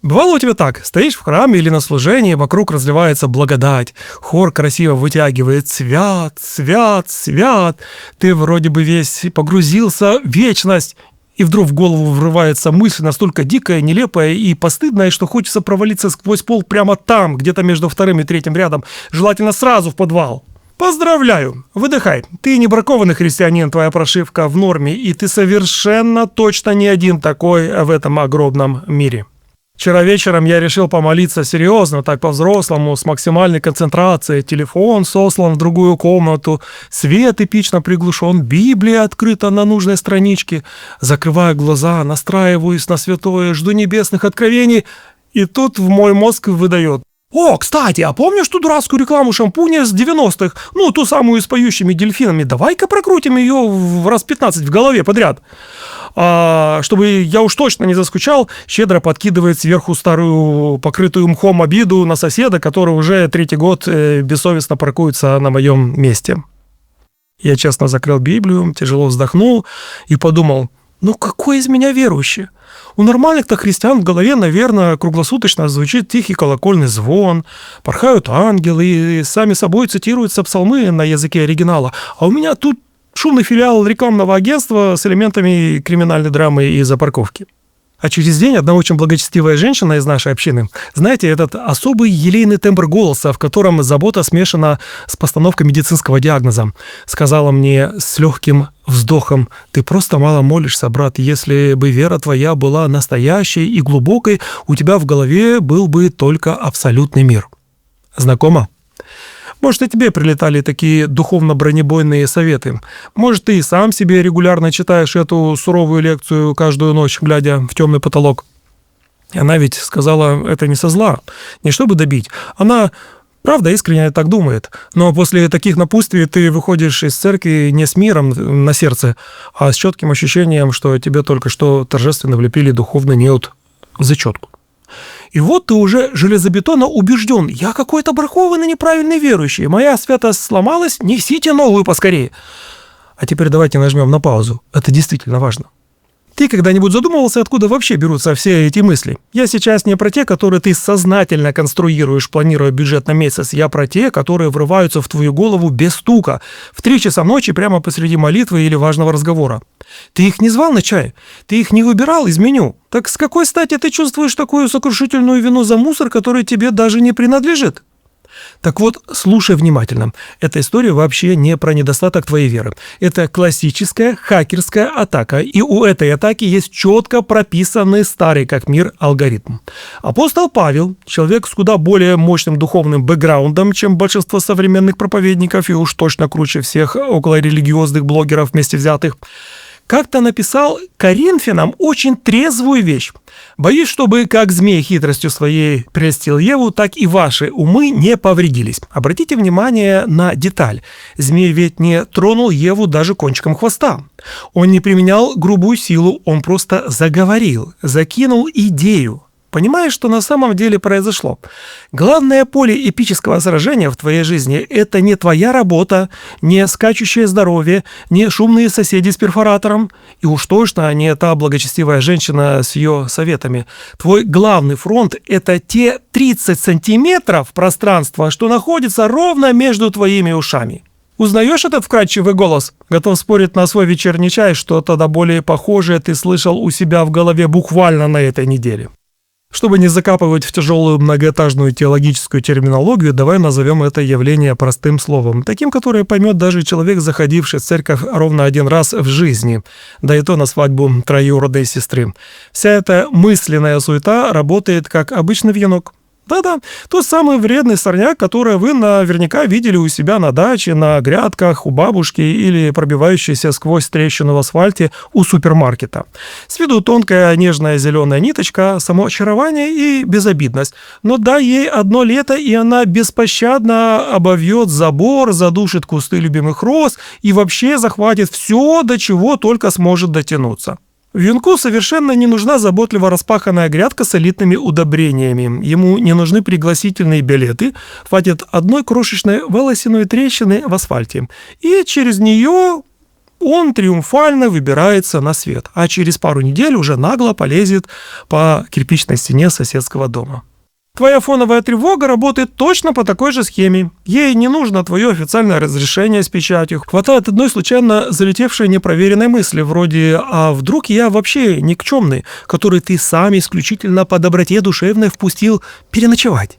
Бывало у тебя так, стоишь в храме или на служении, вокруг разливается благодать, хор красиво вытягивает «Свят, свят, свят», ты вроде бы весь погрузился в вечность, и вдруг в голову врывается мысль настолько дикая, нелепая и постыдная, что хочется провалиться сквозь пол прямо там, где-то между вторым и третьим рядом, желательно сразу в подвал. Поздравляю! Выдыхай. Ты не бракованный христианин, твоя прошивка в норме, и ты совершенно точно не один такой в этом огромном мире. Вчера вечером я решил помолиться серьезно, так по-взрослому, с максимальной концентрацией. Телефон сослан в другую комнату, свет эпично приглушен, Библия открыта на нужной страничке. Закрываю глаза, настраиваюсь на святое, жду небесных откровений, и тут в мой мозг выдает: «О, кстати, а помнишь ту дурацкую рекламу шампуня с 90-х? Ну, ту самую с поющими дельфинами. Давай-ка прокрутим ее в раз 15 в голове подряд». Чтобы я уж точно не заскучал, щедро подкидывает сверху старую покрытую мхом обиду на соседа, который уже третий год бессовестно паркуется на моем месте. Я честно закрыл Библию, тяжело вздохнул и подумал: ну какой из меня верующий? У нормальных-то христиан в голове, наверное, круглосуточно звучит тихий колокольный звон, порхают ангелы и сами собой цитируются псалмы на языке оригинала. А у меня тут шумный филиал рекламного агентства с элементами криминальной драмы из-за парковки. А через день одна очень благочестивая женщина из нашей общины, знаете, этот особый елейный тембр голоса, в котором забота смешана с постановкой медицинского диагноза, сказала мне с легким вздохом: «Ты просто мало молишься, брат. Если бы вера твоя была настоящей и глубокой, у тебя в голове был бы только абсолютный мир». Знакомо? Может, и тебе прилетали такие духовно-бронебойные советы. Может, ты и сам себе регулярно читаешь эту суровую лекцию каждую ночь, глядя в темный потолок. И она ведь сказала это не со зла, не чтобы добить. Она, правда, искренне так думает. Но после таких напутствий ты выходишь из церкви не с миром на сердце, а с четким ощущением, что тебе только что торжественно влепили духовный неуд в зачетку. И вот ты уже железобетонно убежден: я какой-то бракованный неправильный верующий, моя святость сломалась, несите новую поскорее. А теперь давайте нажмем на паузу, это действительно важно. Ты когда-нибудь задумывался, откуда вообще берутся все эти мысли? Я сейчас не про те, которые ты сознательно конструируешь, планируя бюджет на месяц. Я про те, которые врываются в твою голову без стука, в 3 часа ночи прямо посреди молитвы или важного разговора. Ты их не звал на чай? Ты их не выбирал из меню? Так с какой стати ты чувствуешь такую сокрушительную вину за мусор, который тебе даже не принадлежит? Так вот, слушай внимательно. Эта история вообще не про недостаток твоей веры. Это классическая хакерская атака, и у этой атаки есть четко прописанный старый как мир алгоритм. Апостол Павел, человек с куда более мощным духовным бэкграундом, чем большинство современных проповедников, и уж точно круче всех околорелигиозных блогеров вместе взятых, как-то написал Коринфянам очень трезвую вещь. «Боюсь, чтобы как змей хитростью своей прельстил Еву, так и ваши умы не повредились». Обратите внимание на деталь. Змей ведь не тронул Еву даже кончиком хвоста. Он не применял грубую силу, он просто заговорил, закинул идею. Понимаешь, что на самом деле произошло? Главное поле эпического сражения в твоей жизни – это не твоя работа, не скачущее здоровье, не шумные соседи с перфоратором, и уж точно не та благочестивая женщина с ее советами. Твой главный фронт – это те 30 сантиметров пространства, что находится ровно между твоими ушами. Узнаешь этот вкрадчивый голос? Готов спорить на свой вечерний чай, что тогда более похожее ты слышал у себя в голове буквально на этой неделе. Чтобы не закапывать в тяжелую многоэтажную теологическую терминологию, давай назовем это явление простым словом, таким, которое поймет даже человек, заходивший в церковь ровно 1 раз в жизни, да и то на свадьбу троюродной сестры. Вся эта мысленная суета работает как обычный вьюнок. Да-да, тот самый вредный сорняк, который вы наверняка видели у себя на даче, на грядках, у бабушки или пробивающийся сквозь трещину в асфальте у супермаркета. С виду тонкая нежная зеленая ниточка, самоочарование и безобидность. Но дай ей 1 лето, и она беспощадно обовьет забор, задушит кусты любимых роз и вообще захватит все, до чего только сможет дотянуться. Вьюнку совершенно не нужна заботливо распаханная грядка с элитными удобрениями. Ему не нужны пригласительные билеты, хватит одной крошечной волосяной трещины в асфальте. И через нее он триумфально выбирается на свет, а через пару недель уже нагло полезет по кирпичной стене соседского дома. Твоя фоновая тревога работает точно по такой же схеме. Ей не нужно твое официальное разрешение с печатью. Хватает одной случайно залетевшей непроверенной мысли, вроде «а вдруг я вообще никчемный, который ты сам исключительно по доброте душевной впустил переночевать?»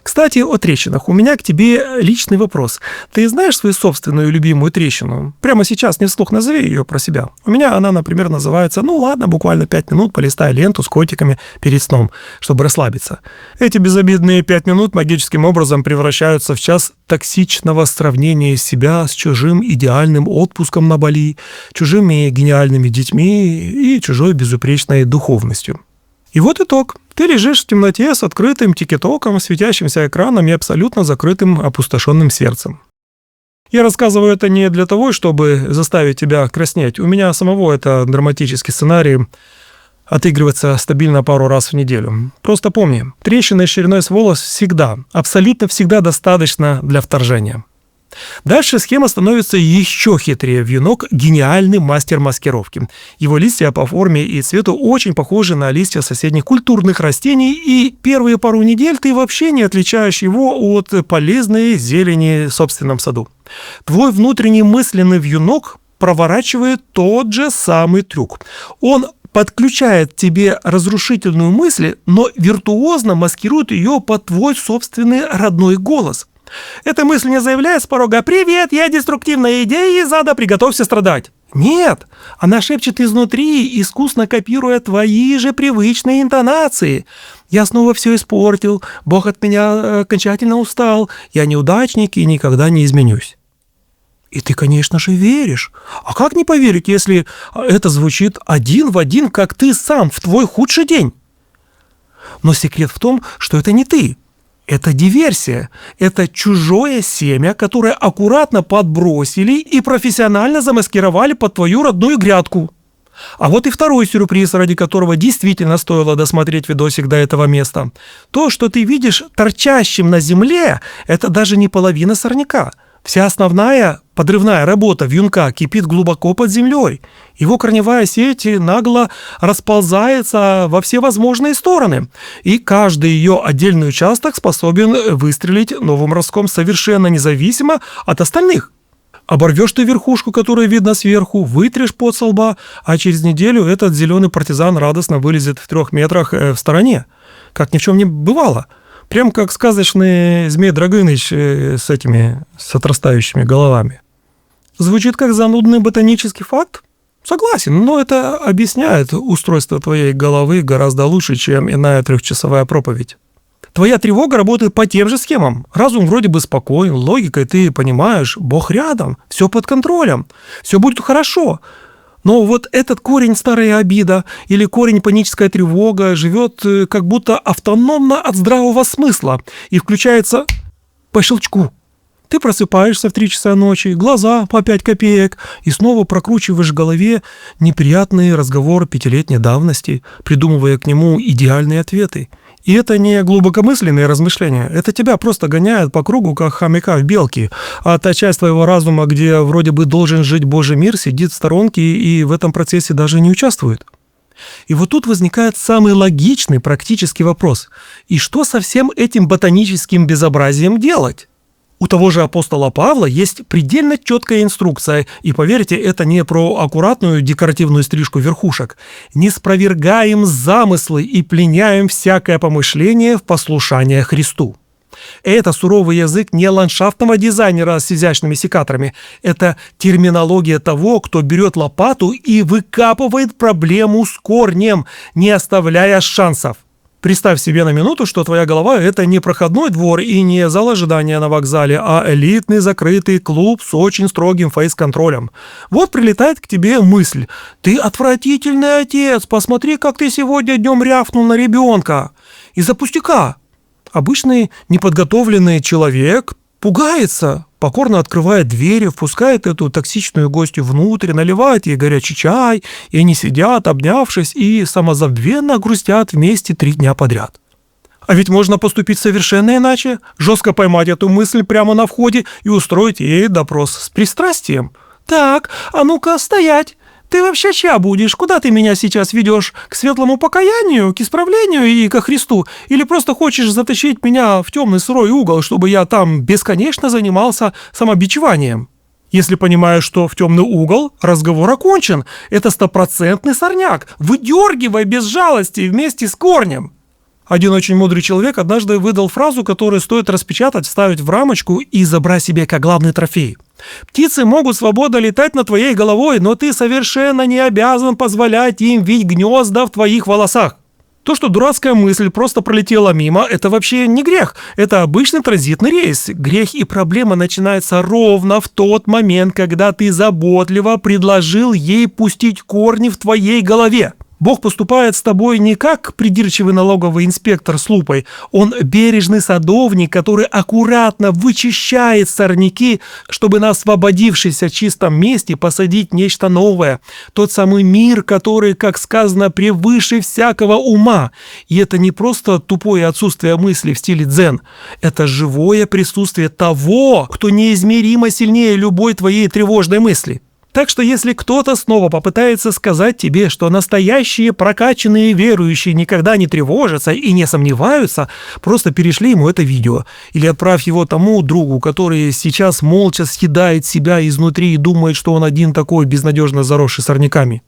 Кстати, о трещинах. У меня к тебе личный вопрос. Ты знаешь свою собственную любимую трещину? Прямо сейчас не вслух назови ее про себя. У меня она, например, называется буквально 5 минут полистай ленту с котиками перед сном, чтобы расслабиться. Эти безобидные 5 минут магическим образом превращаются в час токсичного сравнения себя с чужим идеальным отпуском на Бали, чужими гениальными детьми и чужой безупречной духовностью. И вот итог. Ты лежишь в темноте с открытым тикетоком, светящимся экраном и абсолютно закрытым опустошенным сердцем. Я рассказываю это не для того, чтобы заставить тебя краснеть. У меня самого это драматический сценарий отыгрывается стабильно пару раз в неделю. Просто помни, трещины шириной с волос всегда, абсолютно всегда достаточно для вторжения. Дальше схема становится еще хитрее. Вьюнок – гениальный мастер маскировки. Его листья по форме и цвету очень похожи на листья соседних культурных растений, и первые пару недель ты вообще не отличаешь его от полезной зелени в собственном саду. Твой внутренний мысленный вьюнок проворачивает тот же самый трюк. Он подключает тебе разрушительную мысль, но виртуозно маскирует ее под твой собственный родной голос. Эта мысль не заявляет с порога «Привет, я деструктивная идея, из ада, приготовься страдать». Нет, она шепчет изнутри, искусно копируя твои же привычные интонации. «Я снова все испортил, Бог от меня окончательно устал, я неудачник и никогда не изменюсь». И ты, конечно же, веришь. А как не поверить, если это звучит один в один, как ты сам в твой худший день? Но секрет в том, что это не ты. Это диверсия, это чужое семя, которое аккуратно подбросили и профессионально замаскировали под твою родную грядку. А вот и второй сюрприз, ради которого действительно стоило досмотреть видосик до этого места. То, что ты видишь торчащим на земле, это даже не половина сорняка. Вся основная подрывная работа вьюнка кипит глубоко под землей. Его корневая сеть нагло расползается во все возможные стороны, и каждый ее отдельный участок способен выстрелить новым ростком совершенно независимо от остальных. Оборвешь ты верхушку, которая видна сверху, вытрешь пот со лба, а через неделю этот зеленый партизан радостно вылезет в 3 метрах в стороне, как ни в чем не бывало. Прям как сказочный Змей Драгыныч с отрастающими головами. Звучит как занудный ботанический факт? Согласен, но это объясняет устройство твоей головы гораздо лучше, чем иная 3-часовая проповедь. Твоя тревога работает по тем же схемам. Разум вроде бы спокоен, логикой ты понимаешь, Бог рядом, все под контролем, все будет хорошо. Но вот этот корень старая обида или корень паническая тревога живет как будто автономно от здравого смысла и включается по щелчку. Ты просыпаешься в 3 часа ночи, глаза по 5 копеек, и снова прокручиваешь в голове неприятный разговор 5-летней давности, придумывая к нему идеальные ответы. И это не глубокомысленные размышления, это тебя просто гоняет по кругу, как хомяка в белке, а та часть твоего разума, где вроде бы должен жить Божий мир, сидит в сторонке и в этом процессе даже не участвует. И вот тут возникает самый логичный практический вопрос. И что со всем этим ботаническим безобразием делать? У того же апостола Павла есть предельно четкая инструкция, и поверьте, это не про аккуратную декоративную стрижку верхушек. «Не спровергаем замыслы и пленяем всякое помышление в послушание Христу». Это суровый язык не ландшафтного дизайнера с изящными секаторами. Это терминология того, кто берет лопату и выкапывает проблему с корнем, не оставляя шансов. Представь себе на минуту, что твоя голова – это не проходной двор и не зал ожидания на вокзале, а элитный закрытый клуб с очень строгим фейс-контролем. Вот прилетает к тебе мысль: «Ты отвратительный отец, посмотри, как ты сегодня днем рявкнул на ребенка». Из-за пустяка. Обычный неподготовленный человек пугается, покорно открывает двери, впускает эту токсичную гостью внутрь, наливает ей горячий чай, и они сидят, обнявшись, и самозабвенно грустят вместе 3 дня подряд. А ведь можно поступить совершенно иначе, жестко поймать эту мысль прямо на входе и устроить ей допрос с пристрастием. Так, а ну-ка стоять. Ты вообще чья будешь? Куда ты меня сейчас ведешь? К светлому покаянию, к исправлению и ко Христу? Или просто хочешь затащить меня в темный сырой угол, чтобы я там бесконечно занимался самобичеванием? Если понимаешь, что в темный угол, разговор окончен. Это стопроцентный сорняк. Выдергивай без жалости вместе с корнем. Один очень мудрый человек однажды выдал фразу, которую стоит распечатать, вставить в рамочку и забрать себе как главный трофей. Птицы могут свободно летать над твоей головой, но ты совершенно не обязан позволять им вить гнезда в твоих волосах. То, что дурацкая мысль просто пролетела мимо, это вообще не грех. Это обычный транзитный рейс. Грех и проблема начинаются ровно в тот момент, когда ты заботливо предложил ей пустить корни в твоей голове. Бог поступает с тобой не как придирчивый налоговый инспектор с лупой. Он бережный садовник, который аккуратно вычищает сорняки, чтобы на освободившемся чистом месте посадить нечто новое. Тот самый мир, который, как сказано, превыше всякого ума. И это не просто тупое отсутствие мысли в стиле дзен. Это живое присутствие того, кто неизмеримо сильнее любой твоей тревожной мысли. Так что если кто-то снова попытается сказать тебе, что настоящие прокачанные верующие никогда не тревожатся и не сомневаются, просто перешли ему это видео. Или отправь его тому другу, который сейчас молча съедает себя изнутри и думает, что он один такой безнадежно заросший сорняками.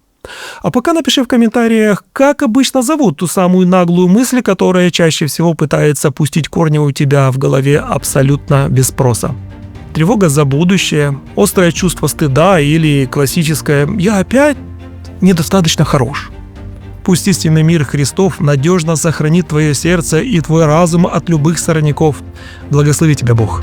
А пока напиши в комментариях, как обычно зовут ту самую наглую мысль, которая чаще всего пытается пустить корни у тебя в голове абсолютно без спроса. Тревога за будущее, острое чувство стыда или классическое «я опять недостаточно хорош». Пусть истинный мир Христов надежно сохранит твое сердце и твой разум от любых сорняков. Благослови тебя Бог.